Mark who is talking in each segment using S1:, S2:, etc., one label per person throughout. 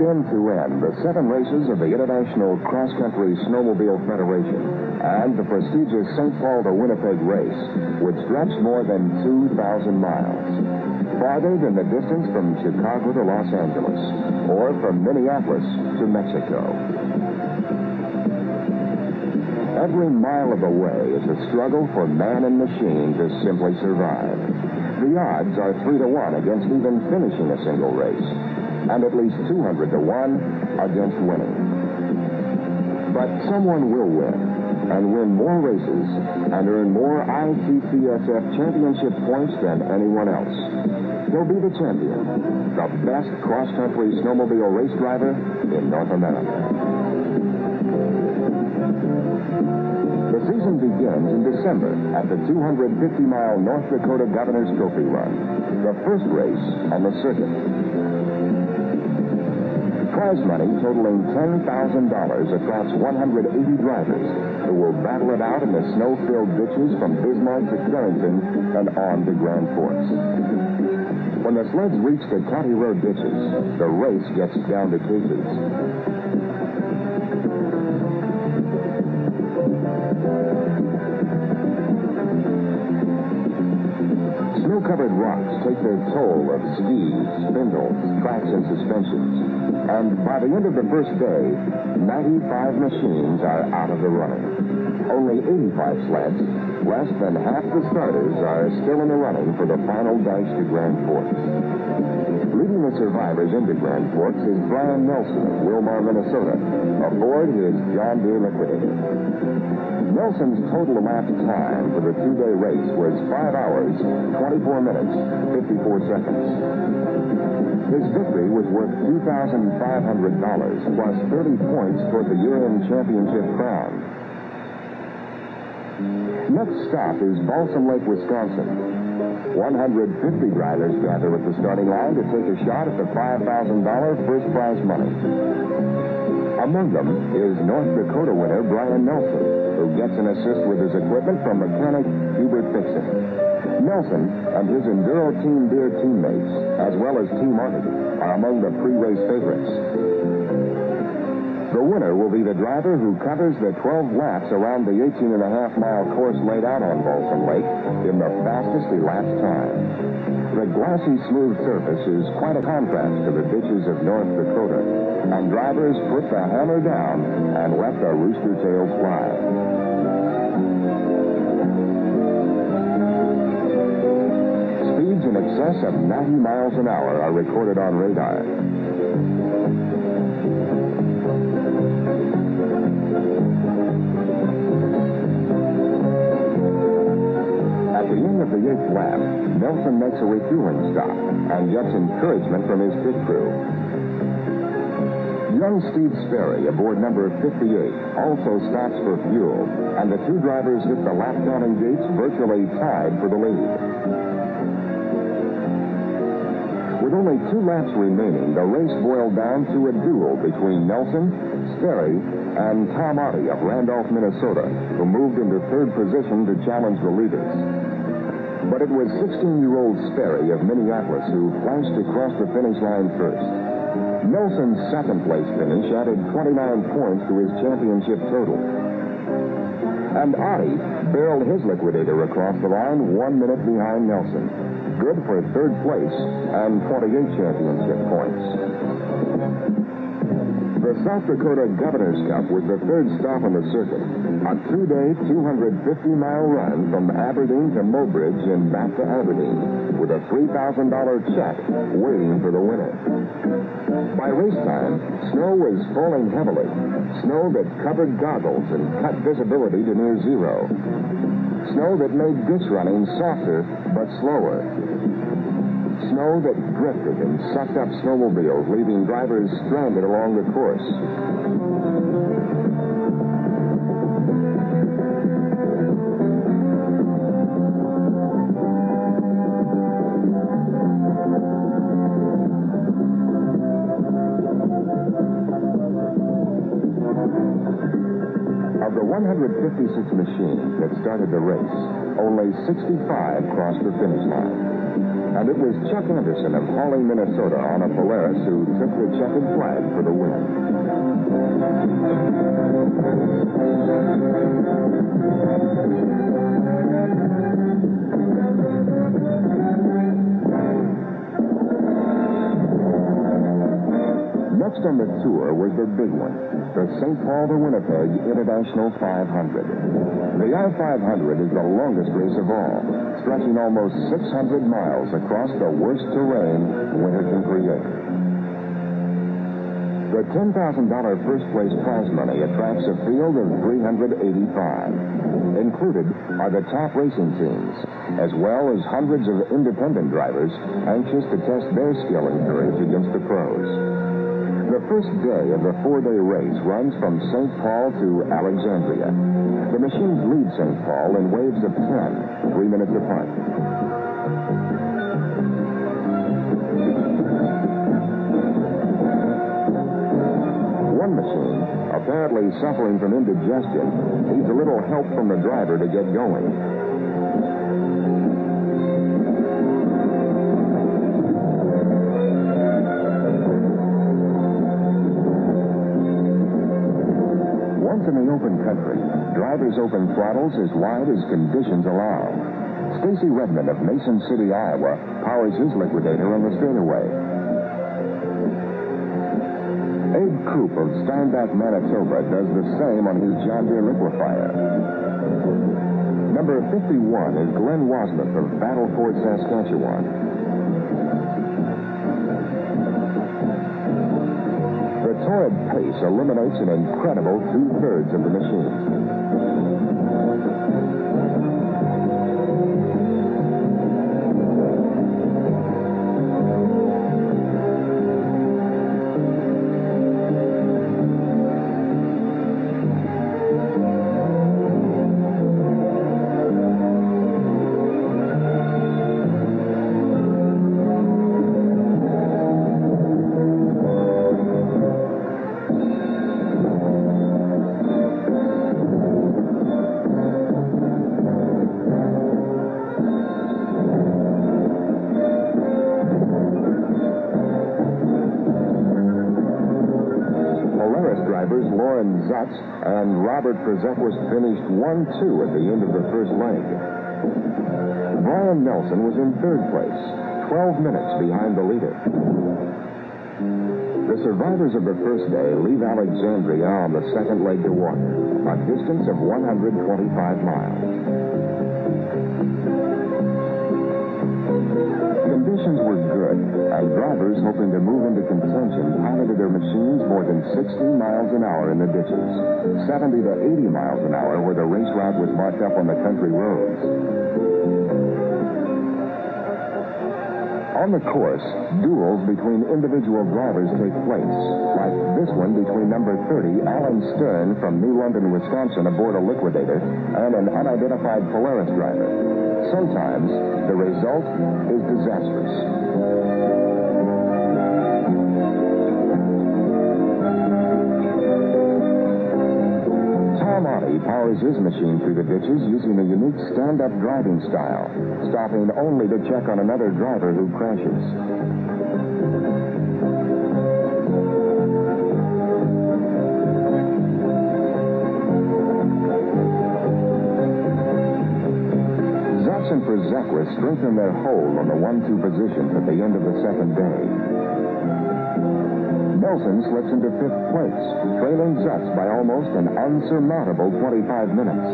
S1: end to end the 7 races of the International Cross Country Snowmobile Federation and the prestigious St. Paul to Winnipeg race would stretch more than 2,000 miles, farther than the distance from Chicago to Los Angeles or from Minneapolis to Mexico. Every mile of the way is a struggle for man and machine to simply survive. The odds are 3 to 1 against even finishing a single race, and at least 200 to 1 against winning. But someone will win, and win more races, and earn more ICCSF championship points than anyone else. He'll be the champion, the best cross-country snowmobile race driver in North America. The season begins in December at the 250-mile North Dakota Governor's Trophy Run, the first race on the circuit. Prize money totaling $10,000 across 180 drivers who will battle it out in the snow-filled ditches from Bismarck to Carrington and on to Grand Forks. When the sleds reach the county road ditches, the race gets down to cases. Snow-covered rocks take their toll of skis, spindles, tracks, and suspensions. And by the end of the first day, 95 machines are out of the running. Only 85 sleds, less than half the starters, are still in the running for the final dash to Grand Forks. Leading the survivors into Grand Forks is Brian Nelson of Wilmar, Minnesota, aboard his John Deere Liquidator. Nelson's total elapsed time for the 2-day race was 5 hours, 24 minutes, 54 seconds. His victory was worth $2,500 plus 30 points toward the year-end championship crown. Next stop is Balsam Lake, Wisconsin. 150 drivers gather at the starting line to take a shot at the $5,000 first prize money. Among them is North Dakota winner Brian Nelson, who gets an assist with his equipment from mechanic Hubert Fixon. Nelson and his Enduro Team Deere teammates, as well as Team Arctic, are among the pre-race favorites. The winner will be the driver who covers the 12 laps around the 18.5-mile course laid out on Balsam Lake in the fastest elapsed time. The glassy, smooth surface is quite a contrast to the ditches of North Dakota, and drivers put the hammer down and let the rooster tails fly. Speeds in excess of 90 miles an hour are recorded on radar. At the end of the 8th lap, Nelson makes a refueling stop and gets encouragement from his pit crew. Young Steve Sperry, aboard number 58, also stops for fuel, and the two drivers hit the lap counting gates virtually tied for the lead. With only 2 laps remaining, the race boiled down to a duel between Nelson, Sperry, and Tom Artie of Randolph, Minnesota, who moved into 3rd position to challenge the leaders. But it was 16-year-old Sperry of Minneapolis who flashed across the finish line first. Nelson's 2nd-place finish added 29 points to his championship total. And Artie barreled his Liquidator across the line 1 minute behind Nelson. Good for 3rd place and 28 championship points. The South Dakota Governor's Cup was the 3rd stop on the circuit, a 2-day, 250-mile run from Aberdeen to Mobridge and back to Aberdeen, with a $3,000 check waiting for the winner. By race time, snow was falling heavily, snow that covered goggles and cut visibility to near zero. Snow that made ditch running softer but slower. Snow that drifted and sucked up snowmobiles, leaving drivers stranded along the course. Of the 156 machines that started the race, only 65 crossed the finish line. And it was Chuck Anderson of Hawley, Minnesota, on a Polaris who took the checkered flag for the win. Next on the tour was the big one, the St. Paul to Winnipeg International 500. The I500 is the longest race of all, stretching almost 600 miles across the worst terrain winter can create. The $10,000 first-place prize money attracts a field of 385. Included are the top racing teams, as well as hundreds of independent drivers anxious to test their skill and courage against the pros. The first day of the 4-day race runs from St. Paul to Alexandria. The machines lead St. Paul in waves of 10, 3 minutes apart. One machine, apparently suffering from indigestion, needs a little help from the driver to get going. Once in the open country, drivers open throttles as wide as conditions allow. Stacy Redmond of Mason City, Iowa, powers his liquidator on the straightaway. Abe Coop of Steinbach, Manitoba, does the same on his John Deere liquefier. Number 51 is Glenn Wasmuth of Battleford, Saskatchewan. The torrid pace eliminates an incredible 2/3 of the machine. Drivers Lauren Zutz and Robert Przekwas finished 1-2 at the end of the first leg. Brian Nelson was in third place, 12 minutes behind the leader. The survivors of the first day leave Alexandria on the second leg to water, a distance of 125 miles. Conditions were good, and drivers hoping to move into contention piloted their machines more than 60 miles an hour in the ditches, 70 to 80 miles an hour where the race route was marked up on the country roads. On the course, duels between individual drivers take place, like this one between number 30, Alan Stern from New London, Wisconsin, aboard a liquidator, and an unidentified Polaris driver. Sometimes the result is disastrous. Tom Otte powers his machine through the ditches using a unique stand-up driving style, stopping only to check on another driver who crashes. Zutz and Przekwas strengthen their hold on the 1-2 positions at the end of the second day. Nelson slips into 5th place, trailing Zutz by almost an unsurmountable 25 minutes.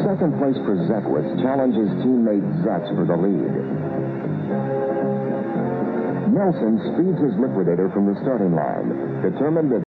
S1: Second place Przekwas challenges teammate Zutz for the lead. Nelson speeds his liquidator from the starting line, determined that